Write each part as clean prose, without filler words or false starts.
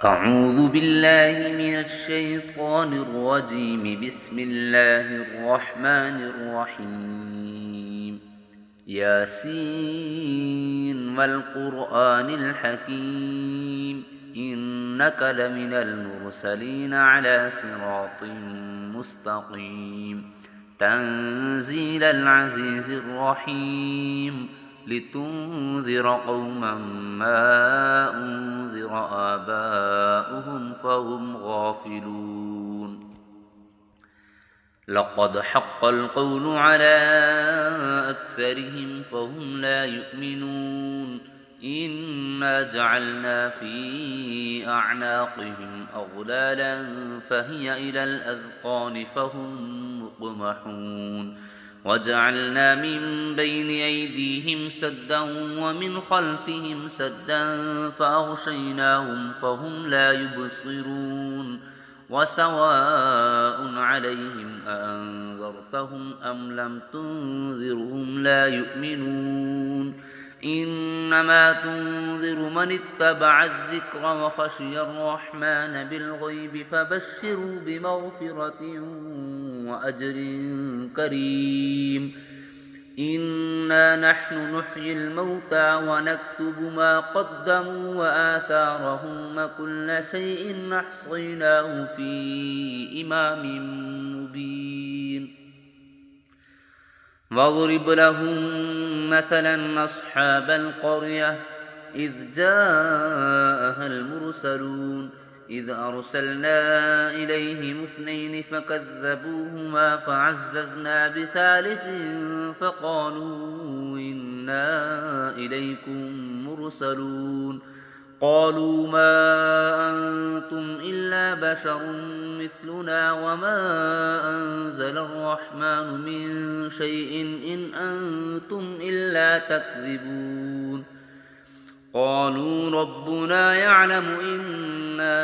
أعوذ بالله من الشيطان الرجيم. بسم الله الرحمن الرحيم. ياسين والقرآن الحكيم إنك لمن المرسلين على صراط مستقيم. تنزيل العزيز الرحيم لتنذر قوما ما أنذر آباؤهم فهم غافلون. لقد حق القول على أكثرهم فهم لا يؤمنون. إنا جعلنا في أعناقهم أغلالا فهي إلى الأذقان فهم مقمحون. وجعلنا من بين أيديهم سدا ومن خلفهم سدا فأغشيناهم فهم لا يبصرون. وسواء عليهم أأنذرتهم أم لم تنذرهم لا يؤمنون. إنما تنذر من اتبع الذكر وخشي الرحمن بالغيب فبشروا بمغفرة وأجر كريم. إنا نحن نحيي الموتى ونكتب ما قدموا وآثارهم وكل شيء أحصيناه في إمام مبين. واضرب لهم مثلا أصحاب القرية إذ جاءها المرسلون إذ أرسلنا إليهم اثنين فكذبوهما فعززنا بثالث فقالوا إنا إليكم مرسلون. قالوا ما أنتم إلا بشر مثلنا وما أنزل الرحمن من شيء إن أنتم إلا تكذبون. قالوا ربنا يعلم إنا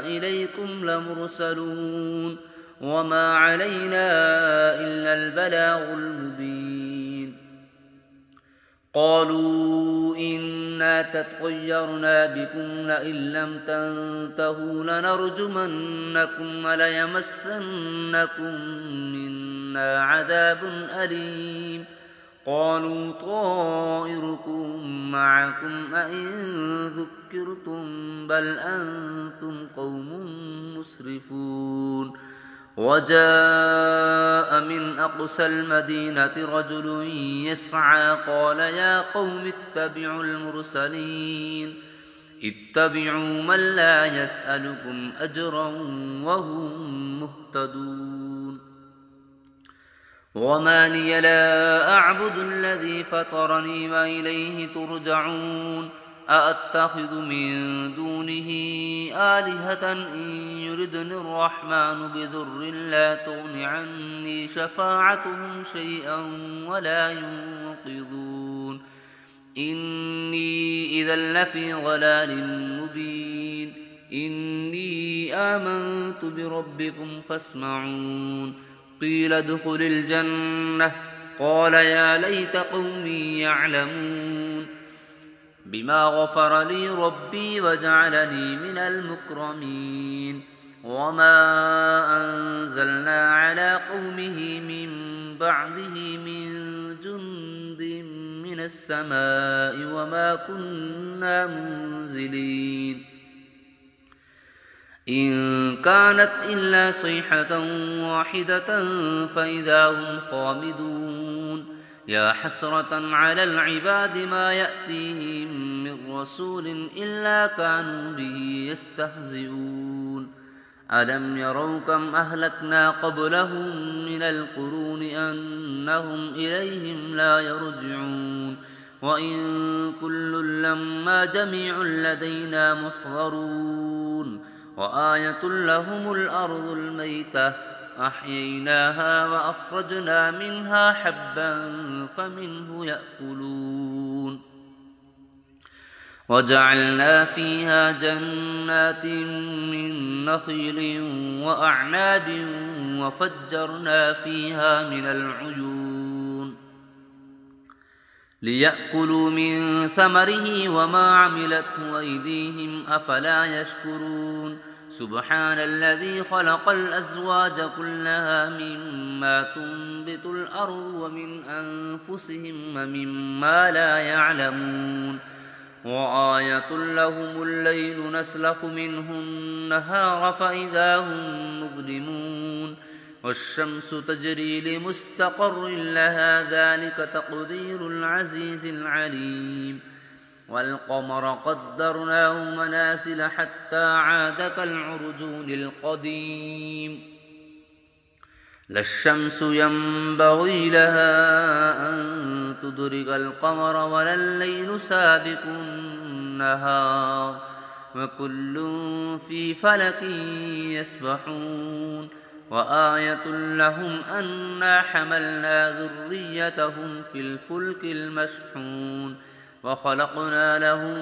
إليكم لمرسلون وما علينا إلا البلاغ المبين. قالوا إنا تطيرنا بكم لئن لم تنتهوا لنرجمنكم وليمسنكم منا عذاب أليم. قالوا طائركم معكم أئن ذكرتم بل أنتم قوم مسرفون. وجاء من أقصى المدينة رجل يسعى قال يا قوم اتبعوا المرسلين اتبعوا من لا يسألكم أجرا وهم مهتدون. وما لي لا أعبد الذي فطرني وإليه ترجعون. أأتخذ من دونه آلهة إن يردني الرحمن بضر لا تغن عني شفاعتهم شيئا ولا ينقذون. إني إذا لفي ضلال مبين. إني آمنت بربكم فاسمعون. قيل ادخل الجنة قال يا ليت قومي يعلمون بما غفر لي ربي وجعلني من المكرمين. وما أنزلنا على قومه من بعده من جند من السماء وما كنا منزلين. إن كانت إلا صيحة واحدة فإذا هم خامدون. يا حسرة على العباد ما يأتيهم من رسول إلا كانوا به يستهزئون. ألم يروا كم أهلكنا قبلهم من القرون أنهم إليهم لا يرجعون. وإن كل لما جميع لدينا محضرون. وآية لهم الأرض الميتة أحييناها وأخرجنا منها حبا فمنه يأكلون. وجعلنا فيها جنات من نخيل وأعناب وفجرنا فيها من العيون ليأكلوا من ثمره وما عملته أيديهم أفلا يشكرون سبحان الذي خلق الأزواج كلها مما تنبت الأرض ومن أنفسهم ومما لا يعلمون وآية لهم الليل نسلخ منه النهار فإذا هم مظلمون والشمس تجري لمستقر لها ذلك تقدير العزيز العليم والقمر قدرناه منازل حتى عاد كالعرجون القديم لا الشمس ينبغي لها أن تدرك القمر ولا الليل سابق النهار وكل في فلك يسبحون وآية لهم أنا حملنا ذريتهم في الفلك المشحون وخلقنا لهم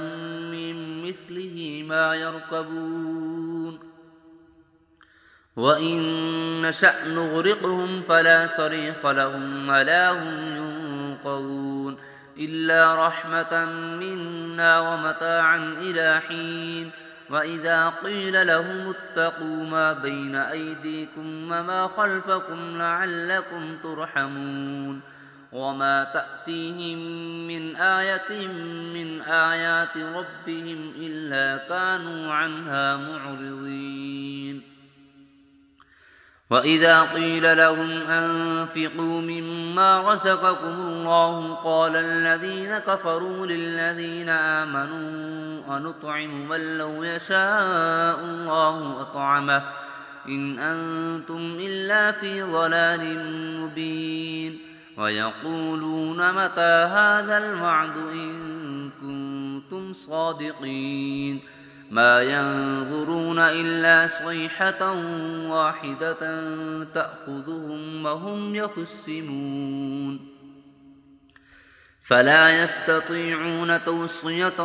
من مثله ما يركبون وإن نشأ نغرقهم فلا صريخ لهم ولا هم ينقذون إلا رحمة منا ومتاعا إلى حين وإذا قيل لهم اتقوا ما بين أيديكم وما خلفكم لعلكم ترحمون وما تأتيهم من آية من آيات ربهم إلا كانوا عنها معرضين وإذا قيل لهم أنفقوا مما رزقكم الله قال الذين كفروا للذين آمنوا أنطعم من لو يشاء الله أطعمه إن أنتم إلا في ضلال مبين ويقولون متى هذا الوعد إن كنتم صادقين ما ينظرون إلا صيحة واحدة تأخذهم وهم يخصمون فلا يستطيعون توصية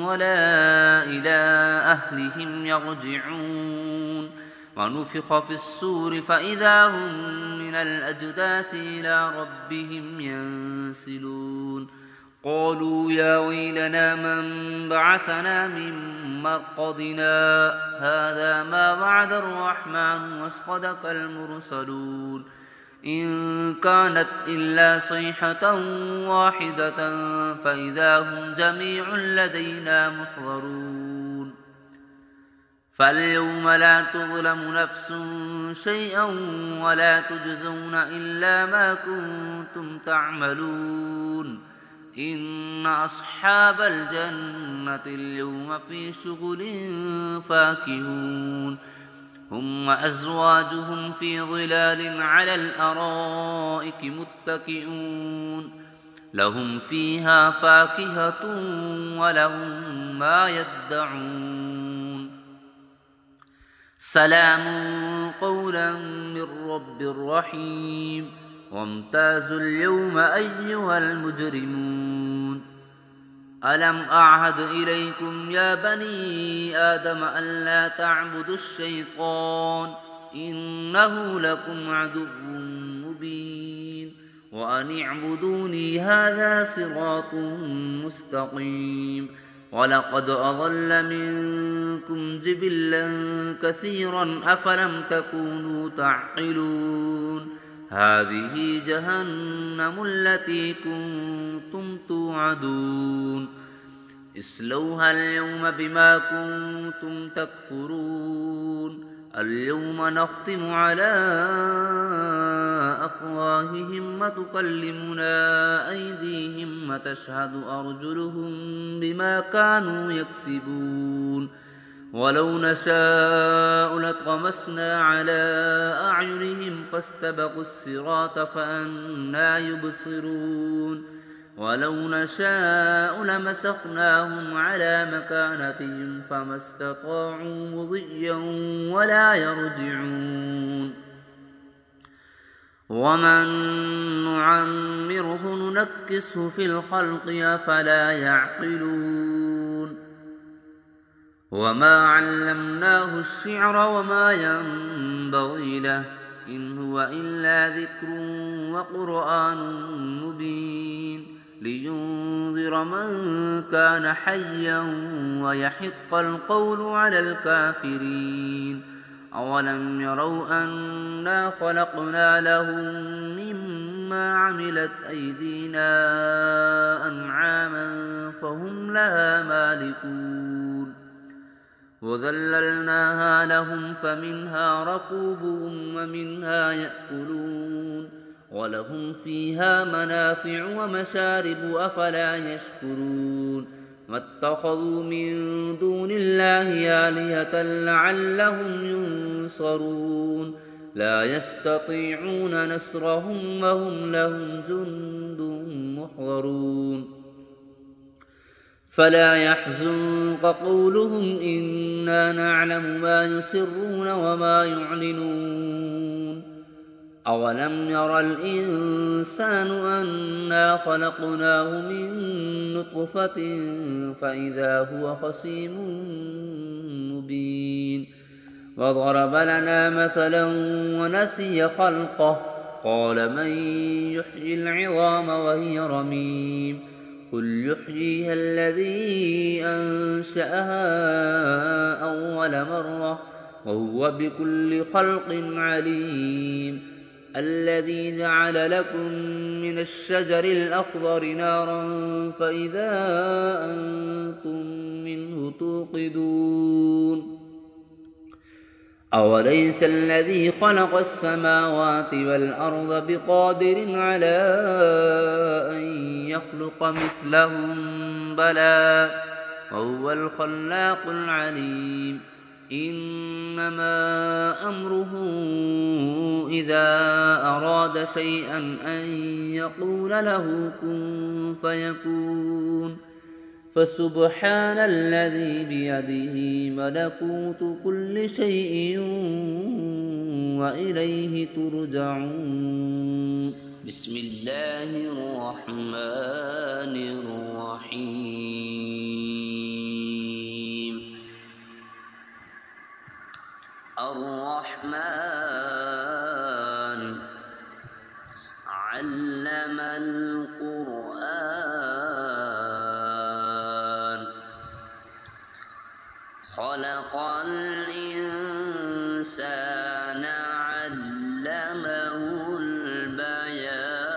ولا إلى أهلهم يرجعون ونفخ في السور فإذا هم من الأجداث إلى ربهم ينسلون قالوا يا ويلنا من بعثنا من مرقدنا هذا ما وعد الرحمن وصدق المرسلون إن كانت إلا صيحة واحدة فإذا هم جميع لدينا محضرون فاليوم لا تظلم نفس شيئا ولا تجزون إلا ما كنتم تعملون إن أصحاب الجنة اليوم في شغل فاكهون هم وأزواجهم في ظلال على الأرائك متكئون لهم فيها فاكهة ولهم ما يدعون سلام قولا من رب رحيم وامتازوا اليوم أيها المجرمون ألم أعهد إليكم يا بني آدم ألا تعبدوا الشيطان إنه لكم عدو مبين وأن اعبدوني هذا صراط مستقيم ولقد أضل منكم جبلا كثيرا أفلم تكونوا تعقلون هذه جهنم التي كنتم توعدون اصلوها اليوم بما كنتم تكفرون اليوم نختم على أفواههم وتكلمنا أيديهم وتشهد أرجلهم بما كانوا يكسبون ولو نشاء لطمسنا على أعينهم فاستبقوا الصراط فأنى يبصرون ولو نشاء لمسخناهم على مكانتهم فما استطاعوا مضيا ولا يرجعون ومن نعمره ننكسه في الخلق أفلا يعقلون وما علمناه الشعر وما ينبغي له إن هو إلا ذكر وقرآن مبين لينذر من كان حيا ويحق القول على الكافرين أولم يروا أنا خلقنا لهم مما عملت أيدينا أنعاما فهم لها مالكون وذللناها لهم فمنها ركوبهم ومنها يأكلون ولهم فيها منافع ومشارب أفلا يشكرون واتخذوا من دون الله آلهة لعلهم ينصرون لا يستطيعون نصرهم وهم لهم جند محضرون فلا يحزنك قولهم إنا نعلم ما يسرون وما يعلنون أولم ير الإنسان أنا خلقناه من نطفة فإذا هو خصيم مبين وضرب لنا مثلا ونسي خلقه قال من يحيي العظام وهي رميم قل يحييها الذي أنشأها أول مرة وهو بكل خلق عليم الذي جعل لكم من الشجر الأخضر نارا فإذا أنتم منه توقدون أوليس الذي خلق السماوات والأرض بقادر على أن يخلق مثلهم بلى وهو الخلاق العليم إنما أمره إذا أراد شيئا أن يقول له كن فيكون فسبحان الذي بيده ملكوت كل شيء وإليه ترجعون بسم الله الرحمن الرحيم الرحمن علم القرآن خلق الإنسان علمه البيان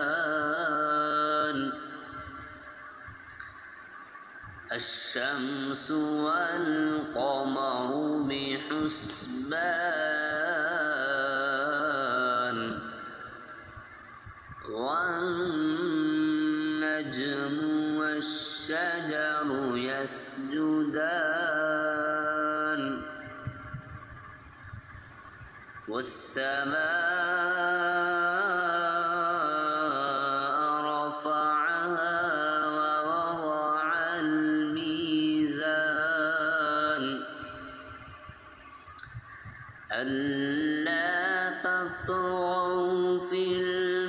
الشمس والقمر بحسبان والنجم والشجر يسجدان والسماء رفعها ووضع الميزان ألا تطغوا في الميزان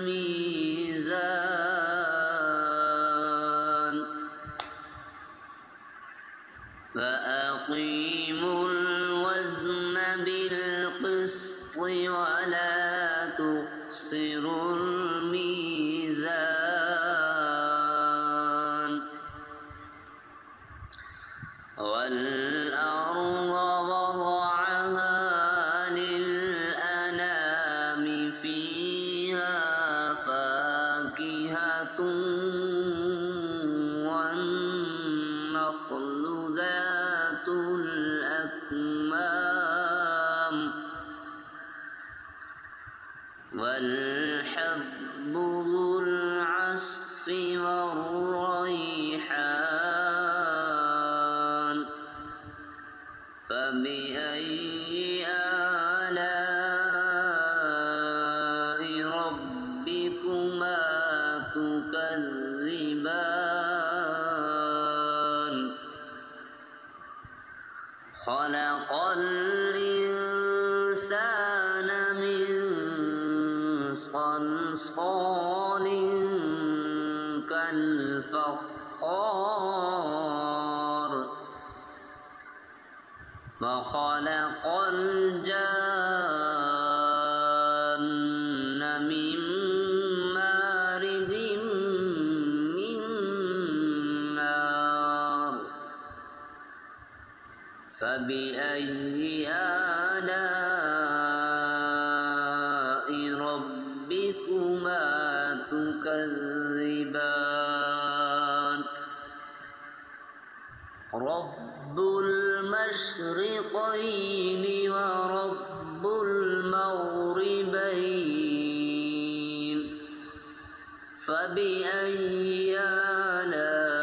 فأقيموا الوزن بالقسط ولا تخسروا الميزان والأرض وضعها للأنام فيها فاكهة والنخل ذات الأكمام والحب ذو العصف والريحان فبأي آلاء ربكما تكذبان خلق الإنسان من صلصال كالفخار وخلق الجان من مارج من فبأي آلاء ربكما تكذبان رب المشرقين ورب المغربين فبأي آلاء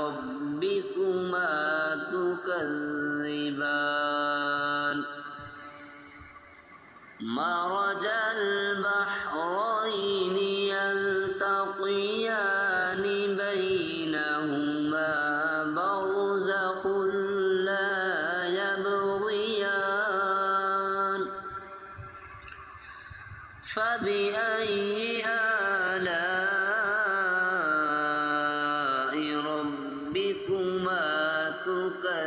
ربكما تكذبان مرج البحرين يلتقيان بينهما برزخ لا يبغيان فبأي آلاء ربكما تكذبان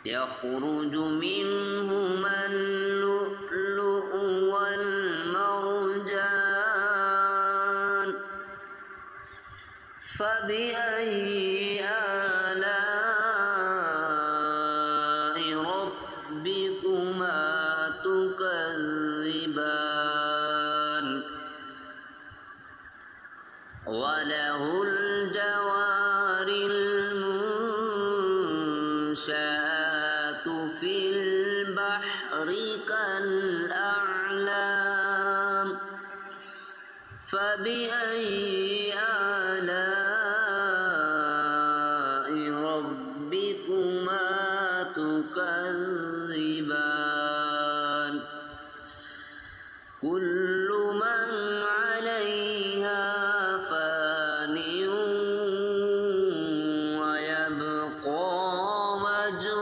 يخرج منهما اللؤلؤ والمرجان فبأي آلاء ربكما تكذبان وله الجوار المنشآت في البحر كالأعلام فبأي آلاء ربكما تكذبان كل من عليها فان ويبقى وجه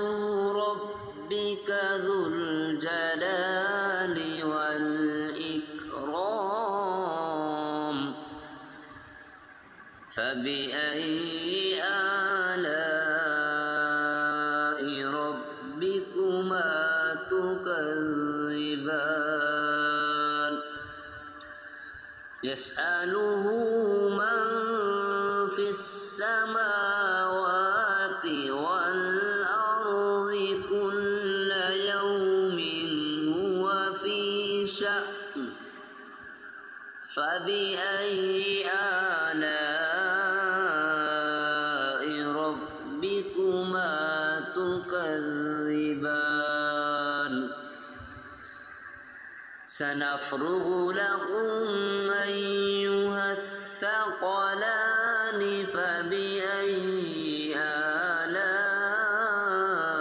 ربك ذو الجلال والإكرام فبأي آلاء ربكما تكذبان يسأله من في السماوات والأرض كل يوم هو في شأن فبأي آلاء ربكما تكذبان سنفرغ لكم أيها الثقلان فبأي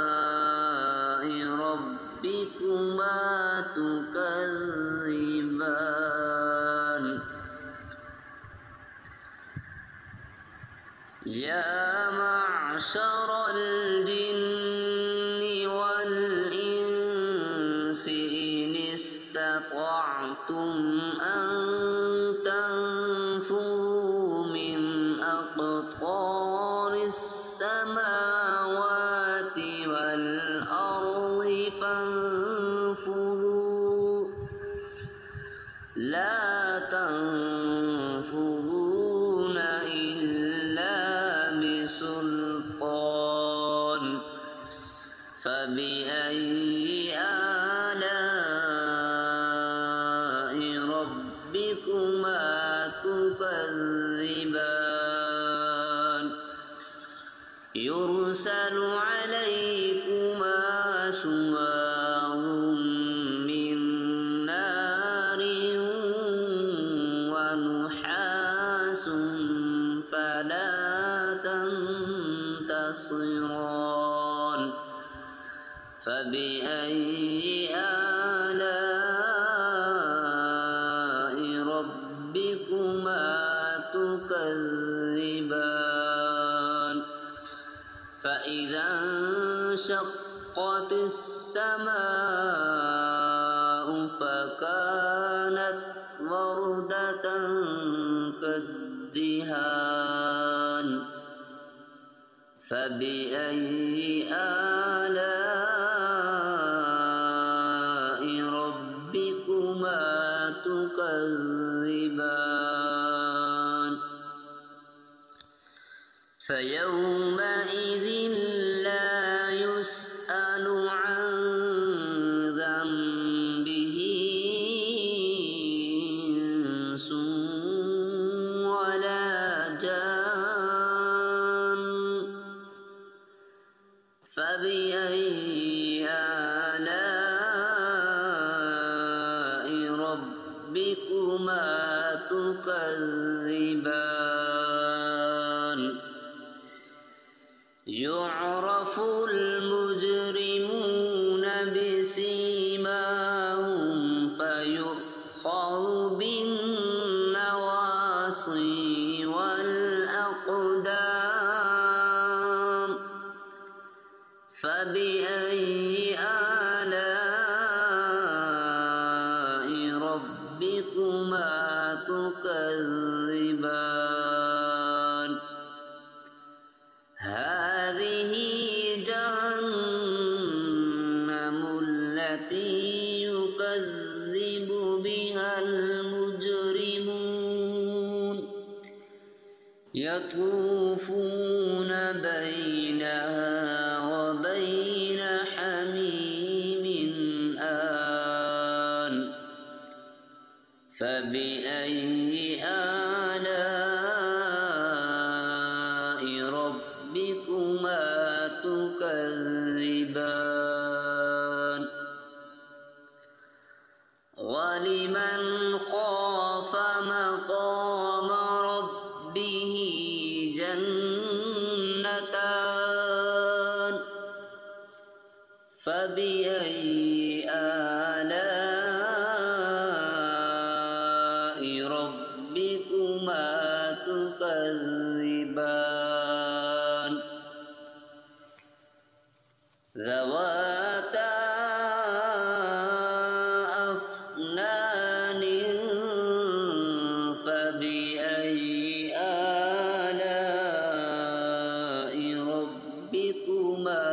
آلاء ربكما تكذبان يا معشر الجن والإنس إن استطعتم أن تنفذوا من أقطار السماوات والأرض فانفذوا لا تنفذون إلا بسلطان فبأي آلاء ربكما تكذبان يرسل عليكما شواظ من نار ونحاس فلا تنتصران فبأي آلاء ربكما تكذبان فإذا انشقت السماء فكانت وردة كالدهان فبأي آلاء ربكما تكذبان فيومئذ لا يسأل عن ذنبه إنس ولا جان فبأي آلاء ربكما تكذبان يعرف المجرمون بسيماهم فيؤخذ بالنواصي والأقدام فبأي آلاء ربكما تكذبان هذه جهنم التي يكذب بها المجرمون يطوفون بينها وبين حميم آن فبأي آلاء ربكما تكذبان ولمن خاف مقام ربه جنتان فبأي آلاء ربكما تكذبان ذواتا أفنان فبأي آلاء ربكما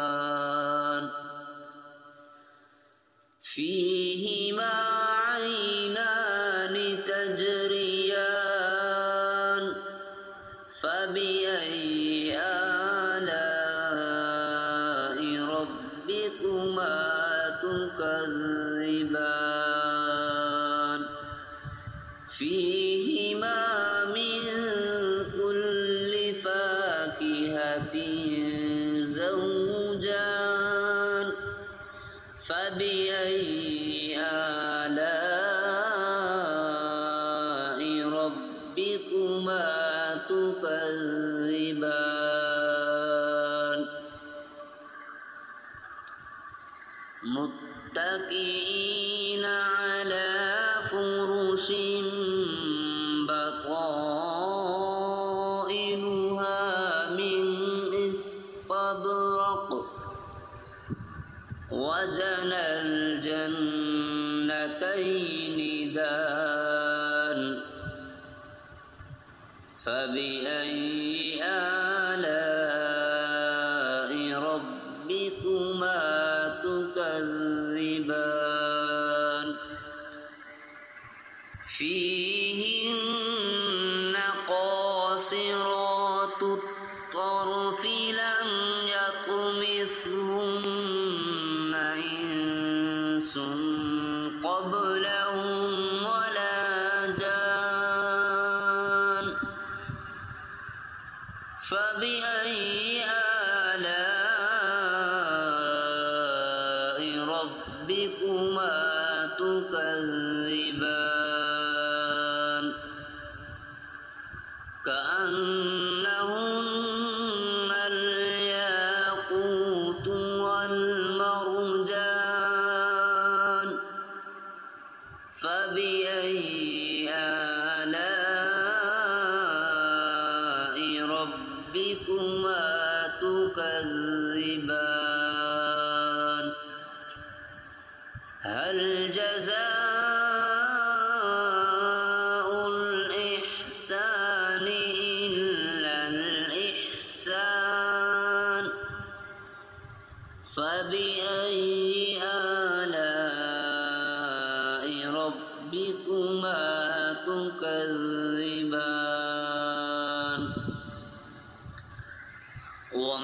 تكذبان فيهما عينان تجريان فبأي آلاء ربكما تكذبان فيهما من كل فاكهة زوجان فبأي آلاء ربكما تكذبان متكئين على فرش بطائنها من استبرق وجنى الجنتين دان فبأي آلاء ربكما تكذبان فيهن قاصرات الطرف لم يطمثهن إنس قبلهم ولا جان فبأي آلاء ربكما تكذبان كأنهن الياقوت والمرجان فبأي آلاء ربكما تكذبان هل جزاء الإحسان إلا الإحسان فبأي آلاء ربكما تكذبان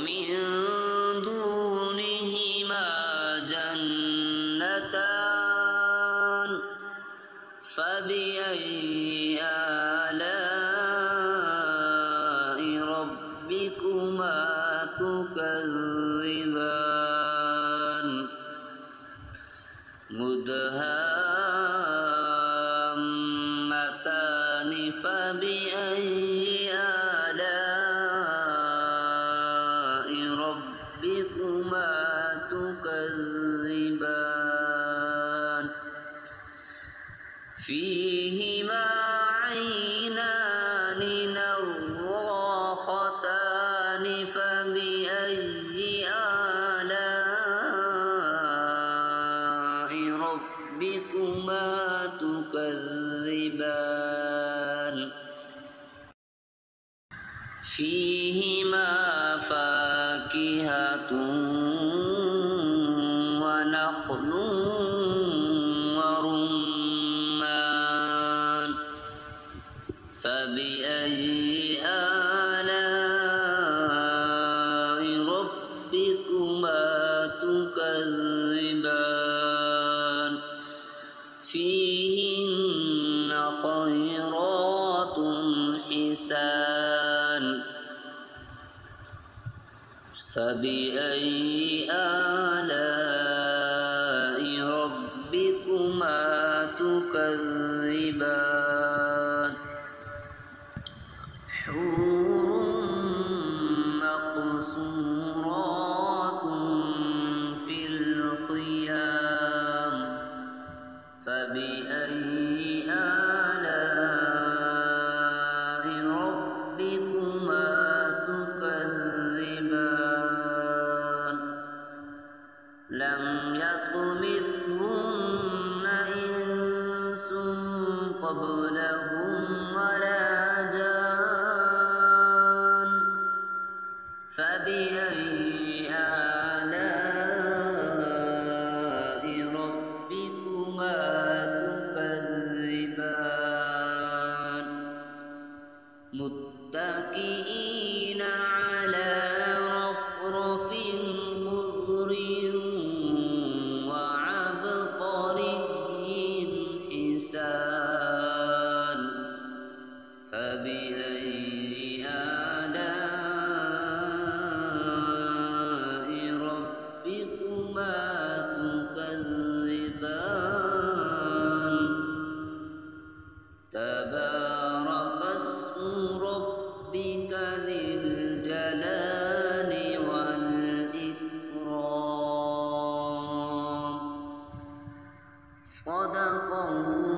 ومن دونهما جنتان فبأي آلاء ربكما تكذبان مدهامتان فبأي آلاء ربكما تكذبان فيهما عينان نضاختان فبأي آلاء ربكما تكذبان فيهما فاكهة ونخل ورمان فبأي آلاء ربكما تكذبان فيهن خيرات حسان فبأي آلاء ربكما تكذبان حور مقصورات في الخيام فبأي آلاء ربكما تكذبان لم يطمثهن إنس قبلهم ولا جان فبأي آلاء ربكما تكذبان متكئين على رفرف خضر وعبقري حسان فبأي آلاء ربكما تكذبان تبارك اسم ربك ذي الجلال والإكرام صدق الله